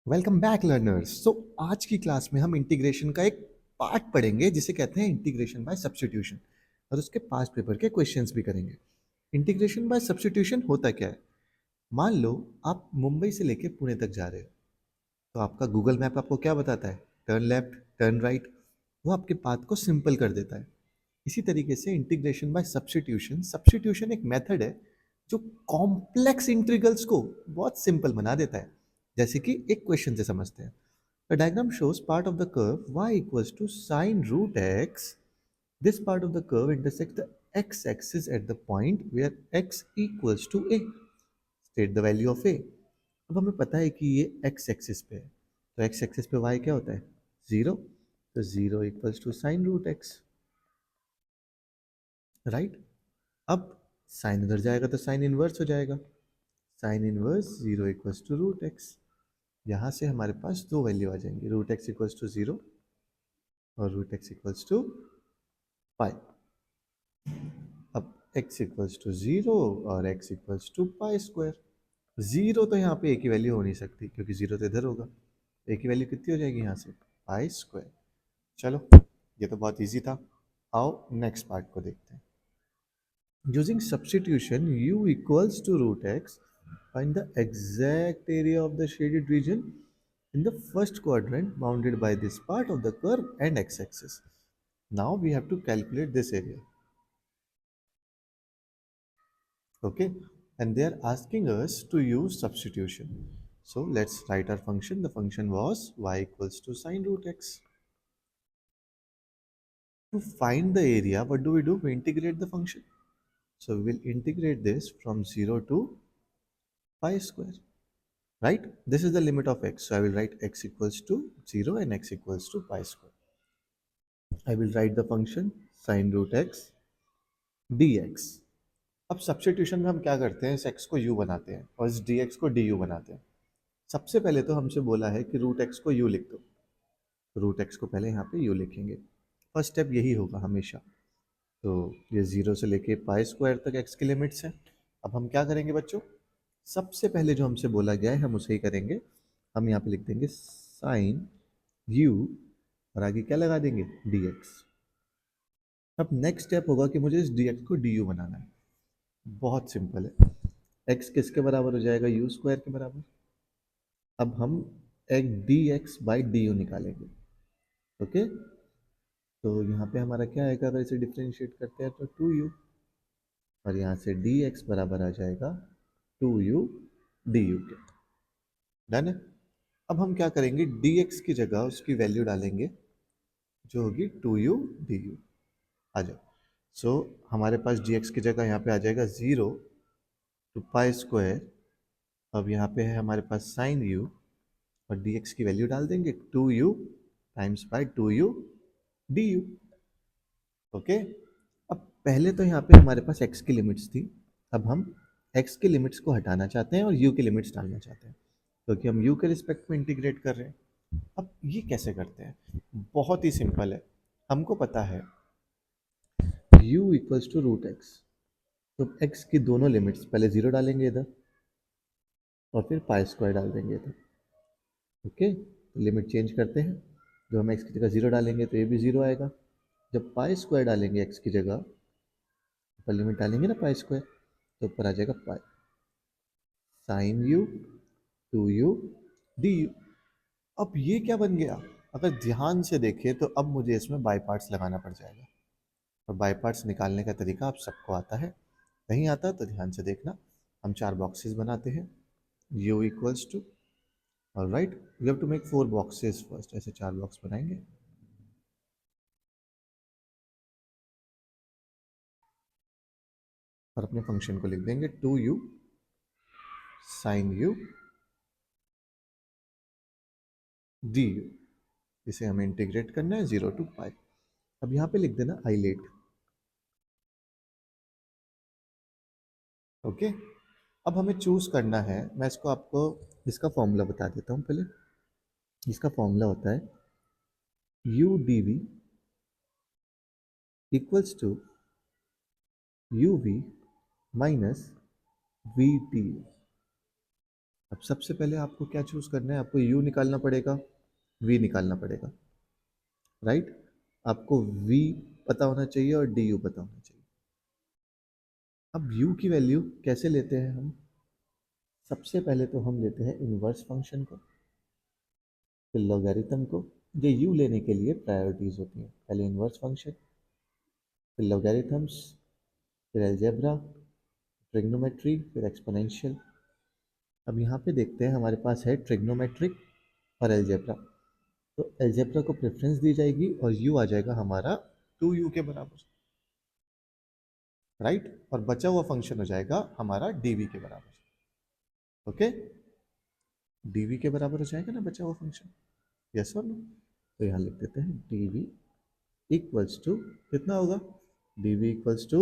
Welcome back learners. आज की class में हम इंटीग्रेशन का एक पार्ट पढ़ेंगे जिसे कहते हैं इंटीग्रेशन बाय सब्स्टिट्यूशन, और उसके पास्ट पेपर के क्वेश्चंस भी करेंगे। इंटीग्रेशन बाय सब्स्टिट्यूशन होता क्या है? मान लो आप मुंबई से लेके पुणे तक जा रहे हो, तो आपका गूगल मैप आपको क्या बताता है? Turn left, turn right. वो आपके पाथ को सिंपल कर देता है। इसी तरीके से इंटीग्रेशन बाय सब्स्टिट्यूशन सब्स्टिट्यूशन एक मेथड है जो कॉम्प्लेक्स इंटीग्रल्स को बहुत सिंपल बना देता है। जैसे कि एक क्वेश्चन से समझते हैं। The diagram shows part of the curve y equals to sine root x. This part of the curve intersects the x-axis at the point where x equals to a. State the value of a. अब हमें पता है कि ये x axis पे है, तो x axis पे y क्या होता है? 0। तो 0 equals to sine root x, right. अब साइन इधर जाएगा तो साइन इनवर्स हो जाएगा। Sine inverse 0 equals to root x. यहाँ से हमारे पास दो वैल्यू आ जाएंगी, रूट एक्स इक्वल्स टू 0 और root x equals to pi. अब x इक्वल्स टू 0 और x equals to pi square. 0 तो यहाँ पे a की वैल्यू हो नहीं सकती क्योंकि 0 तो इधर होगा। a की वैल्यू कितनी हो जाएगी यहाँ से? Pi square. चलो, ये तो बहुत इजी था। आओ नेक्स्ट पार्ट को देखते हैं। Using substitution u equals to root x, find the exact area of the shaded region in the first quadrant bounded by this part of the curve and x-axis. Now we have to calculate this area. Okay, and they are asking us to use substitution. So let's write our function. The function was y equals to sine root x. To find the area, what do? We integrate the function. So we will integrate this from 0 to pi square, right? This is the limit of x, so I will write x equals to 0 and x equals to pi square. I will write the function sine root x dx. अब substitution में हम क्या करते हैं? इस x को u बनाते हैं और इस dx को du बनाते हैं। सबसे पहले तो हमसे बोला है कि रूट एक्स को u लिख दो, रूट एक्स को पहले यहाँ पे u लिखेंगे। फर्स्ट स्टेप यही होगा हमेशा। तो ये 0 से लेके पाई स्क्वायर तक x की लिमिट्स हैं। अब हम क्या करेंगे बच्चों? सबसे पहले जो हमसे बोला गया है हम उसे ही करेंगे। हम यहाँ पे लिख देंगे साइन u और आगे क्या लगा देंगे? dx। अब नेक्स्ट स्टेप होगा कि मुझे इस dx को du बनाना है। बहुत सिंपल है। x किसके बराबर हो जाएगा? u स्क्वायर के बराबर। अब हम एक dx बाई du निकालेंगे। ओके, तो यहाँ पे हमारा क्या आएगा? अगर इसे डिफ्रेंशिएट करते हैं तो 2u, और यहाँ से dx बराबर आ जाएगा 2u du के। डन है। अब हम क्या करेंगे? dx की जगह उसकी वैल्यू डालेंगे जो होगी 2u du। आ जाओ। सो हमारे पास dx की जगह यहाँ पे आ जाएगा 0 टू पाई स्क्वायर। अब यहाँ पे है हमारे पास साइन u, और dx की वैल्यू डाल देंगे 2u times by 2u du। Okay, अब पहले तो यहाँ पे हमारे पास x की लिमिट्स थी। अब हम x की लिमिट्स को हटाना चाहते हैं और u की लिमिट्स डालना चाहते हैं, क्योंकि हम u के रिस्पेक्ट में इंटीग्रेट कर रहे हैं। अब ये कैसे करते हैं? बहुत ही सिंपल है। हमको पता है u equals to root x, तो x की दोनों लिमिट्स पहले 0 डालेंगे इधर और फिर पाई स्क्वायर डाल देंगे इधर। ओके, तो लिमिट चेंज करते हैं। जब हम x की जगह 0 डालेंगे तो ये भी 0 आएगा। जब पाई स्क्वायर डालेंगे x की जगह, ऊपर लिमिट डालेंगे ना पाई स्क्वायर, तो ऊपर आ जाएगा pi sine u 2u du। अब ये क्या बन गया? अगर ध्यान से देखें तो अब मुझे इसमें बाई पार्ट्स लगाना पड़ जाएगा, और बाई पार्ट्स निकालने का तरीका आप सबको आता है। नहीं आता तो ध्यान से देखना। हम चार बॉक्सेस बनाते हैं, u इक्वल्स टू, और right we have to make 4 boxes first. ऐसे 4 बॉक्स बनाएंगे और अपने फंक्शन को लिख देंगे 2u साइन u du। इसे हमें इंटीग्रेट करना है 0 टू पाई। अब यहाँ पे लिख देना आइलेट। ओके, अब हमें चूज करना है। मैं इसको आपको इसका फॉर्मूला बता देता हूँ पहले। इसका फॉर्मूला होता है u dv equals to uv minus v du। अब सबसे पहले आपको क्या चूज करना है, आपको u निकालना पड़ेगा, v निकालना पड़ेगा, राइट। आपको v पता होना चाहिए और du पता होना चाहिए। अब u की वैल्यू कैसे लेते हैं हम? सबसे पहले तो हम लेते हैं इनवर्स फंक्शन को, फिर लॉगरिथम को। ये u लेने के लिए प्रायोरिटीज होती हैं, पहले इनवर्स फंक्शन, फिर लॉगरिथम्स, फिर अलजेब्रा, ट्रिग्नोमेट्री, फिर एक्सपोनेंशियल। अब यहाँ पे देखते हैं, हमारे पास है ट्रिग्नोमेट्रिक और अलजेब्रा। तो अलजेब्रा को प्रेफरेंस दी जाएगी और u आ जाएगा हमारा 2u के बराबर, राइट। और बचा हुआ फंक्शन हो जाएगा हमारा dv के बराबर। ओके, dv के बराबर हो जाएगा ना बचा हुआ फंक्शन, यस और नो? तो यहाँ लिख देते हैं dv इक्वल्स टू कितना होगा, dv equals to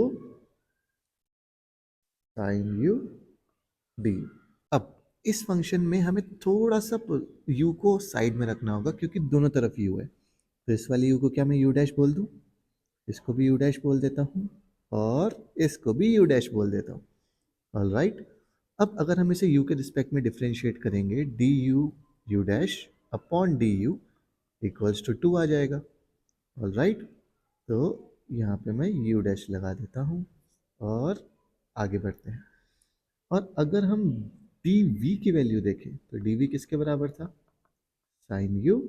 sin u du। अब इस फंक्शन में हमें थोड़ा सा u को साइड में रखना होगा, क्योंकि दोनों तरफ u है। तो इस वाली u को क्या मैं u डैश बोल दूं, इसको भी u डैश बोल देता हूँ, और इसको भी u डैश बोल देता हूँ। All right. अब अगर हम इसे u के रिस्पेक्ट में डिफ्रेंशिएट करेंगे, du u dash upon du equals to 2 आ जाएगा। ऑल राइट, तो यहाँ पे मैं u डैश लगा देता हूँ और आगे बढ़ते हैं। और अगर हम dv की वैल्यू देखें तो dv किसके बराबर था, sin u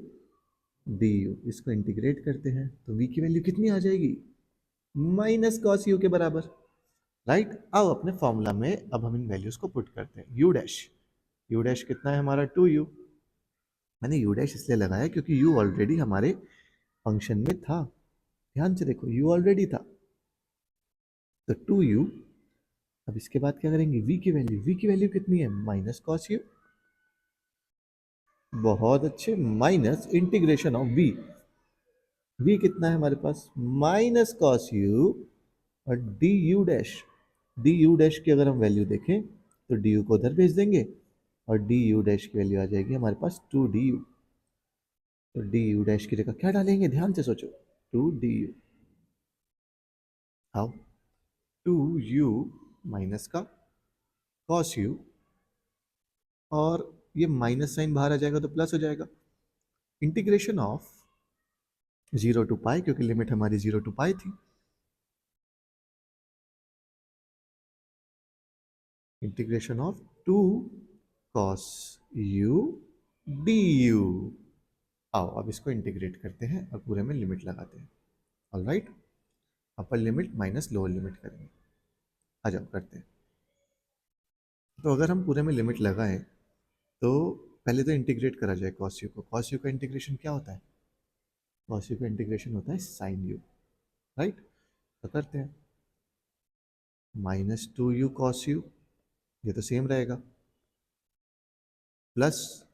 du। इसको इंटीग्रेट करते हैं तो v की वैल्यू कितनी आ जाएगी, माइनस कॉस u के बराबर, राइट। आओ अपने फॉर्मूला में अब हम इन वैल्यूज को पुट करते हैं। u डैश कितना है हमारा 2u। मैंने u डैश इसलिए लगाया क्योंकि u ऑलरेडी हमारे फंक्शन में था, ध्यान से देखो u ऑलरेडी था, तो 2u। अब इसके बाद क्या करेंगे, v की वैल्यू कितनी है, माइनस कॉस u। बहुत अच्छे, माइनस इंटीग्रेशन ऑफ v कितना है हमारे पास, माइनस कॉस u, और डी यू डैश की अगर हम वैल्यू देखें तो डी यू को उधर भेज देंगे, और डी यू डैश की वैल्यू आ जाएगी हमारे पास 2du। तो डी यू डैश की जगह क्या डालेंगे, ध्यान से सोचो, 2du। हाउ, 2u माइनस का कॉस u, और ये माइनस साइन बाहर आ जाएगा तो प्लस हो जाएगा, इंटीग्रेशन ऑफ 0 टू पाई, क्योंकि लिमिट हमारी 0 टू पाई थी, integration of 2 cos u du। आओ अब इसको इंटीग्रेट करते हैं और पूरे में लिमिट लगाते हैं। ऑल राइट, अपर लिमिट माइनस लोअर लिमिट करेंगे। आ जाओ करते हैं। तो अगर हम पूरे में लिमिट लगाएं तो पहले तो इंटीग्रेट करा जाए cos u को। cos u का इंटीग्रेशन क्या होता है, cos u का इंटीग्रेशन होता है sin u, राइट। तो करते हैं, -2u cos u, ये तो सेम रहेगा, प्लस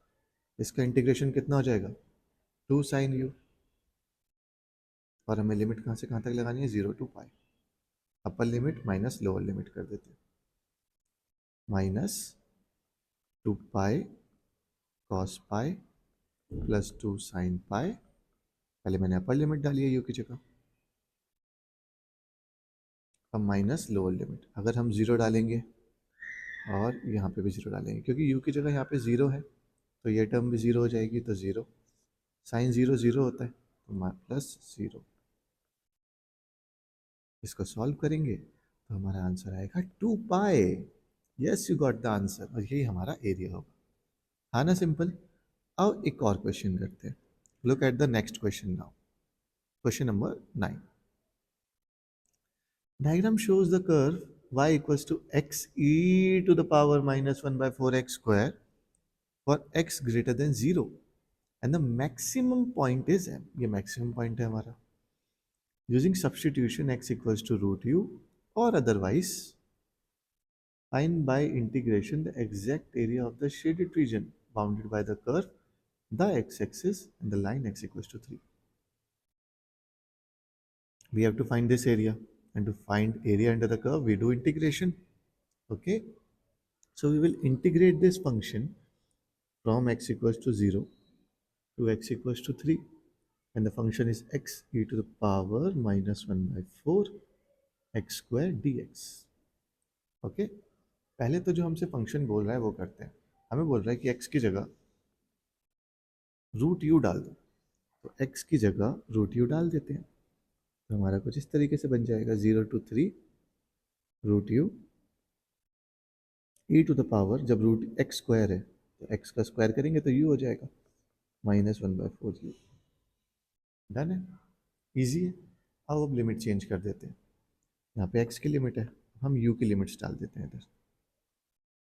इसका इंटीग्रेशन कितना हो जाएगा, 2 sin u, और हमें लिमिट कहाँ से कहाँ तक लगानी है, 0 to pi. Upper limit minus lower limit कर देते हैं, -2 pi cos pi plus 2 sin pi. पहले मैंने अपर लिमिट डाली है यू की जगह, अब माइनस लोअर लिमिट। अगर हम 0 डालेंगे और यहाँ पे भी 0 डालेंगे, क्योंकि u की जगह यहाँ पे 0 है, तो ये टर्म भी 0 हो जाएगी, तो 0 साइन 0 0 होता है, तो प्लस 0। इसको सॉल्व करेंगे तो हमारा आंसर आएगा 2 pi. Yes, you got the answer, और यही हमारा एरिया होगा। हाँ ना, सिंपल। अब एक और क्वेश्चन करते हैं। Look at the next question now, question number 9। Diagram shows the curve y equals to x e to the power minus 1 by 4x square for x greater than 0, and the maximum point is m। ये maximum point है हमारा। Using substitution x equals to root u, or otherwise find by integration the exact area of the shaded region bounded by the curve, the x-axis and the line x equals to 3। We have to find this area, and to find area under the curve we do integration। Okay, so we will integrate this function from x equals to 0 to x equals to 3, and the function is x e to the power minus 1 by 4 x square dx। Okay, पहले तो जो हमसे function बोल रहा है वो करते हैं। हमें बोल रहा है कि x की जगह रूट यू डाल दो, तो x की जगह रूट यू डाल देते हैं। तो हमारा कुछ इस तरीके से बन जाएगा 0 to 3 root u e to the power, जब रूट एक्स स्क्वायर है तो एक्स का स्क्वायर करेंगे तो यू हो जाएगा -1/4 यू। डन है, ईजी है। अब लिमिट चेंज कर देते हैं। यहाँ पे एक्स की लिमिट है, हम यू की लिमिट्स डाल देते हैं इधर।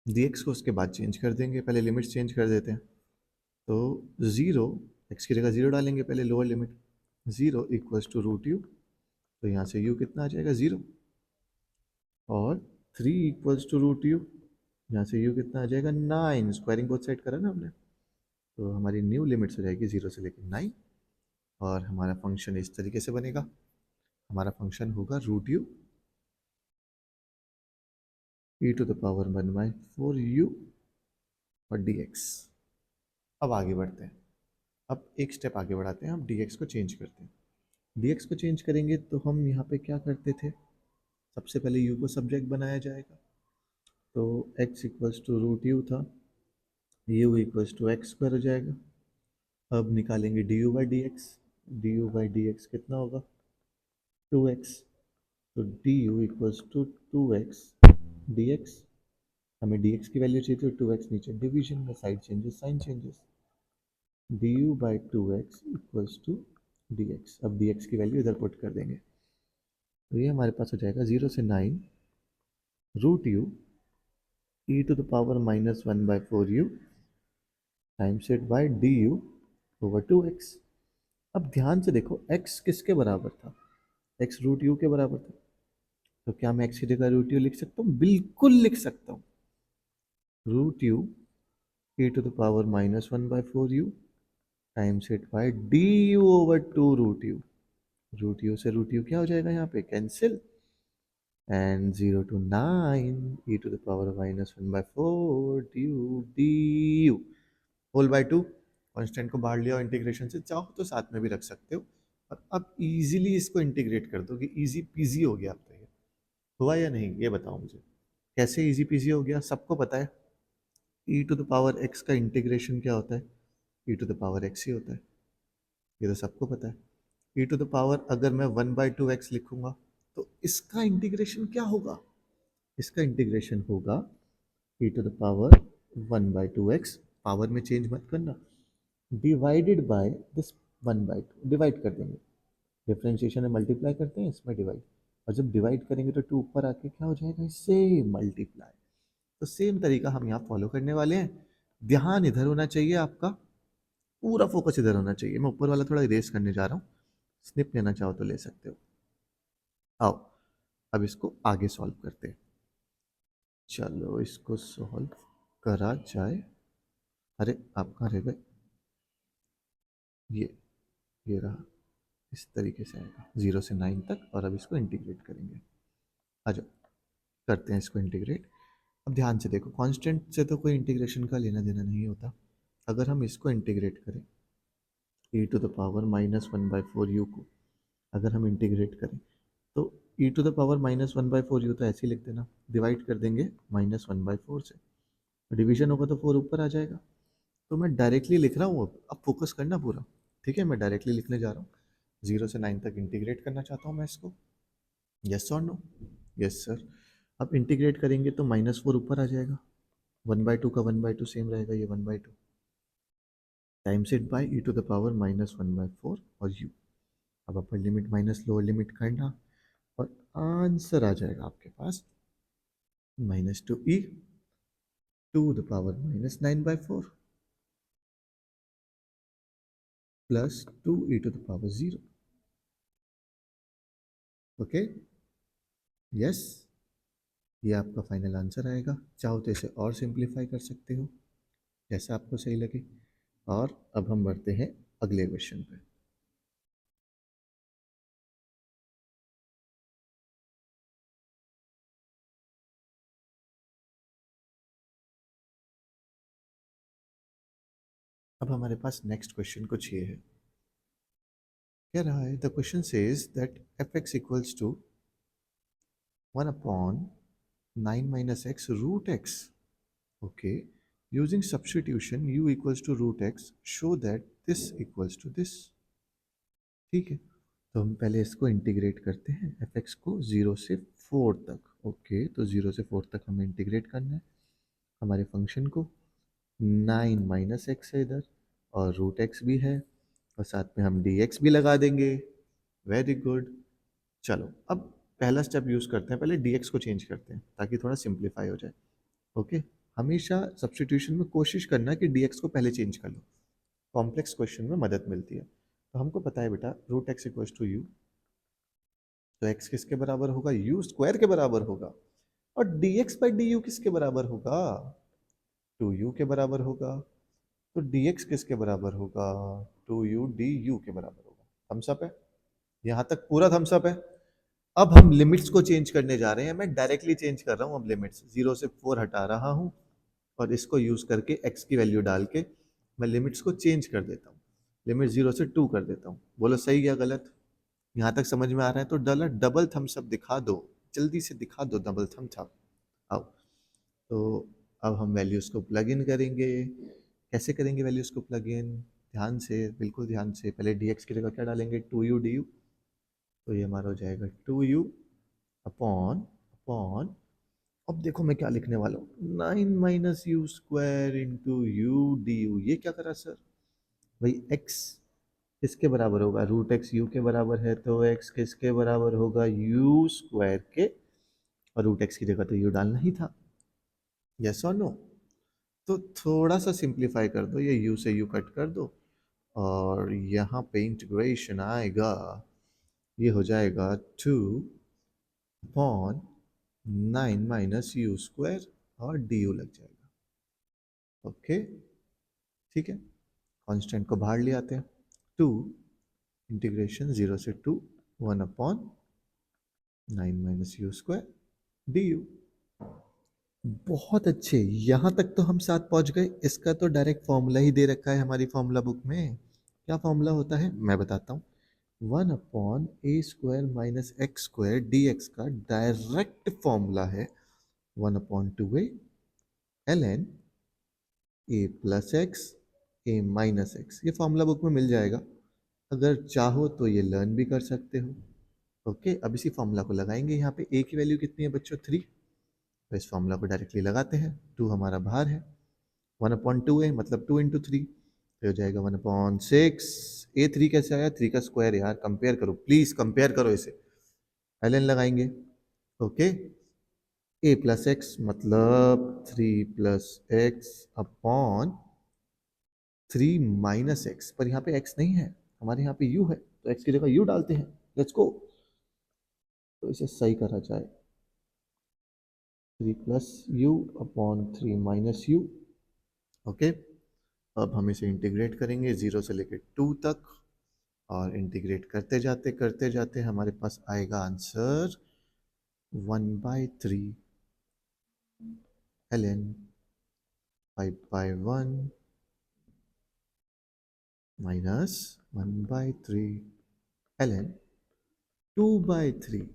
dx को उसके बाद चेंज कर देंगे, पहले लिमिट्स चेंज कर देते हैं। तो 0, एक्स की जगह 0 डालेंगे पहले, lower limit 0 equals to root u, तो यहाँ से u कितना आ जाएगा 0, और 3 इक्वल्स टू रूट यू, यहाँ से u कितना आ जाएगा 9, स्क्वायरिंग बोथ साइड करा ना हमने, तो हमारी न्यू लिमिट्स हो जाएगी 0 से लेकर 9, और हमारा फंक्शन इस तरीके से बनेगा। हमारा फंक्शन होगा root u e to the power 1/4u और dx। अब आगे बढ़ते हैं, अब एक स्टेप आगे बढ़ाते हैं, हम dx को चेंज करते हैं। dx को चेंज करेंगे तो हम यहाँ पे क्या करते थे, सबसे पहले u को सब्जेक्ट बनाया जाएगा, तो x equals to root u था, u equals to x square हो जाएगा। अब निकालेंगे du/dx कितना होगा 2x, तो du equals to 2x dx, हमें dx की वैल्यू चाहिए थी 2x, नीचे डिवीजन में side changes sign changes, du/2x equals to dx। अब dx की वैल्यू इधर पुट कर देंगे, तो ये हमारे पास हो जाएगा 0 से 9 root u e to the power -1/4u times it by du over 2x। अब ध्यान से देखो x किसके बराबर था, x रूट यू के बराबर था, तो क्या मैं x की जगह रूट यू लिख सकता हूँ? बिल्कुल लिख सकता हूँ। Root u e to the power -1/4u times it by d u over 2 root u. Root u से रूट यू क्या हो जाएगा यहाँ पे, cancel, and 0 to 9 e to the power of -1/4 du whole by 2। Constant को बाहर लिया और इंटीग्रेशन से चाहो तो साथ में भी रख सकते हो, और अब इजीली इसको इंटीग्रेट कर दो कि इजी पीजी हो गया। अब तो ये हुआ या नहीं ये बताओ मुझे, कैसे इजी पीजी हो गया? सबको पता है e to the power x का इंटीग्रेशन क्या होता है, e to the power x ही होता है, ये तो सबको पता है। e टू द पावर अगर मैं 1/2x लिखूंगा तो इसका इंटीग्रेशन क्या होगा, इसका इंटीग्रेशन होगा e to the power 1/2x, power में चेंज मत करना, डिवाइडेड बाय दिस 1/2, डिवाइड कर देंगे, डिफरेंशिएशन में मल्टीप्लाई करते हैं, इसमें डिवाइड, और जब डिवाइड करेंगे तो 2 ऊपर आके क्या हो जाएगा, इससे मल्टीप्लाई। तो सेम तरीका हम यहाँ फॉलो करने वाले हैं। ध्यान इधर होना चाहिए आपका, पूरा फोकस इधर होना चाहिए। मैं ऊपर वाला थोड़ा इरेज करने जा रहा हूँ, स्निप लेना चाहो तो ले सकते हो। आओ अब इसको आगे सॉल्व करते हैं। चलो इसको सॉल्व करा जाए। अरे आप कहाँ रह गए, ये रहा, इस तरीके से आएगा 0 से 9 तक, और अब इसको इंटीग्रेट करेंगे। आ जाओ करते हैं इसको इंटीग्रेट। अब ध्यान से देखो, कांस्टेंट से तो कोई इंटीग्रेशन का लेना देना नहीं होता। अगर हम इसको इंटीग्रेट करें e to the power -1/4u को अगर हम इंटीग्रेट करें तो e to the power -1/4u तो ऐसे ही लिख देना, डिवाइड कर देंगे -1/4 से, डिवीजन होगा तो 4 ऊपर आ जाएगा। तो मैं डायरेक्टली लिख रहा हूँ, अब फोकस करना पूरा, ठीक है? मैं डायरेक्टली लिखने जा रहा हूँ, 0 से 9 तक इंटीग्रेट करना चाहता हूँ मैं इसको। यस और नो? Yes sir. अब इंटीग्रेट करेंगे तो -4 ऊपर आ जाएगा, 1/2 का 1/2 सेम रहेगा, ये 1/2 times it by e to the power -1/4 और u। अब upper limit minus lower limit करना, और आंसर आ जाएगा आपके पास -2e to the power -9/4 plus 2e to the power 0। Okay, yes, ये आपका फाइनल आंसर आएगा। चाहो तो इसे और सिंप्लीफाई कर सकते हो, जैसा आपको सही लगे। और अब हम बढ़ते हैं अगले क्वेश्चन पे। अब हमारे पास नेक्स्ट क्वेश्चन कुछ ये है, कह रहा है the question says that f x equals to 1/9 - x root x. Okay, Using substitution u equals to root x, show that this equals to this. ठीक है, तो हम पहले इसको इंटीग्रेट करते हैं, एफ एक्स को 0 से 4 तक। ओके, तो 0 से 4 तक हमें इंटीग्रेट करना है हमारे फंक्शन को। 9 माइनस एक्स है इधर, और रूट एक्स भी है, और साथ में हम डी एक्स भी लगा देंगे। Very good. चलो अब पहला स्टेप यूज़ करते हैं, पहले डी एक्स को चेंज करते हैं ताकि थोड़ा सिंप्लीफाई हो जाए। ओके, हमेशा सब्सटीट्यूशन में कोशिश करना कि डी एक्स को पहले चेंज कर लो, कॉम्प्लेक्स क्वेश्चन में मदद मिलती है। तो हमको पता है बेटा root x equals to u, तो एक्स किसके बराबर होगा, यू स्क्वायर के बराबर होगा, और d x by d u किसके बराबर होगा, 2u के बराबर होगा। तो dx किसके बराबर होगा, 2u du के बराबर होगा। थम्स अप है, यहाँ तक पूरा थम्स अप है। अब हम लिमिट्स को चेंज करने जा रहे हैं, मैं डायरेक्टली चेंज कर रहा हूँ। अब लिमिट्स 0 से 4 हटा रहा हूँ, और इसको यूज करके x की वैल्यू डाल के मैं लिमिट्स को चेंज कर देता हूँ। लिमिट 0 से 2 कर देता हूँ। बोलो सही या गलत, यहाँ तक समझ में आ रहा है? तो डबल थम्स अप दिखा दो, जल्दी से दिखा दो डबल थम्स अप। आओ, तो अब हम वैल्यूज को प्लग इन करेंगे। कैसे करेंगे वैल्यूज को प्लग इन, ध्यान से, बिल्कुल ध्यान से। पहले dx की जगह क्या डालेंगे, 2u du, तो ये हमारा हो जाएगा 2u अपॉन अपॉन, अब देखो मैं क्या लिखने वाला हूँ, 9 minus you square into U D you. ये क्या करा सर, भाई x किसके बराबर होगा, रूट एक्स यू के बराबर है, तो x किसके बराबर होगा, यू स्क्वायर के, और रूट एक्स की जगह तो यू डालना ही था। यस और नो? तो थोड़ा सा सिंप्लीफाई कर दो, ये u से u कट कर दो, और यहाँ पे इंटीग्रेशन आएगा, ये हो जाएगा 2 अपॉन 9 माइनस यू स्क्वायर, और डी यू लग जाएगा। ओके, ठीक है, कांस्टेंट को बाहर ले आते हैं। 2 इंटीग्रेशन 0 से 2, 1 upon 9 minus you square D you. बहुत अच्छे, यहाँ तक तो हम साथ पहुँच गए। इसका तो डायरेक्ट फॉर्मूला ही दे रखा है हमारी फॉर्मूला बुक में। क्या फॉर्मूला होता है मैं बताता हूँ, 1 upon A square minus X square D X का डायरेक्ट फॉर्मूला है 1 upon 2a ln A plus X A minus X. ये फॉर्मूला बुक में मिल जाएगा, अगर चाहो तो ये लर्न भी कर सकते हो। ओके, अब इसी फॉर्मूला को लगाएंगे यहाँ पे। ए की वैल्यू कितनी है बच्चों, 3, तो इस फॉर्मूला को डायरेक्टली लगाते हैं। 2 हमारा बाहर है, 1 अपॉन 2a मतलब 2 इंटू 3, तो हो जाएगा 1 अपॉन 6। ए 3 कैसे आया, 3 का स्क्वायर यार, कंपेयर करो प्लीज, कंपेयर करो इसे। एल एन लगाएंगे। ओके, ए प्लस एक्स मतलब 3 plus x upon 3 minus x, पर यहाँ पे एक्स नहीं है, हमारे यहाँ पे यू है, तो एक्स की जगह यू डालते हैं। लेट्स गो, तो इसे सही करा जाए, 3 plus you upon 3 minus you. Okay, अब हम इसे इंटीग्रेट करेंगे 0 से लेकर 2 तक, और इंटीग्रेट करते जाते हमारे पास आएगा आंसर 1/3 ln 5/1 माइनस 1/3 ln 2/3।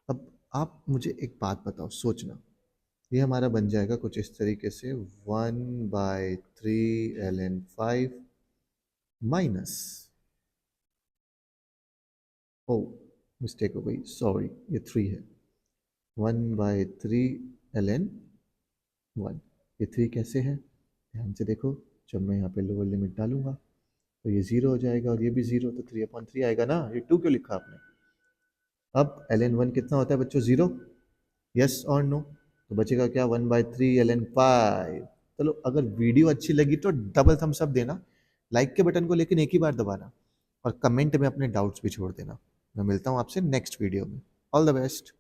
अब आप मुझे एक बात बताओ, सोचना, ये हमारा बन जाएगा कुछ इस तरीके से, 1/3 ln 5 माइनस, ओ मिस्टेक हो गई, सॉरी, ये 3 है, 1/3 ln 1। ये 3 कैसे है, ध्यान से देखो, जब मैं यहाँ पे लोअर लिमिट डालूंगा तो ये 0 हो जाएगा, और ये भी 0, तो 3/3 आएगा ना। ये 2 क्यों लिखा आपने? अब ln 1 कितना होता है बच्चों, 0? यस और नो? तो बचेगा क्या, 1/3 ln 5। चलो, अगर वीडियो अच्छी लगी तो डबल थम्स अप देना, लाइक के बटन को लेकिन एक ही बार दबाना, और कमेंट में अपने डाउट्स भी छोड़ देना। मैं मिलता हूँ आपसे नेक्स्ट वीडियो में। All the best.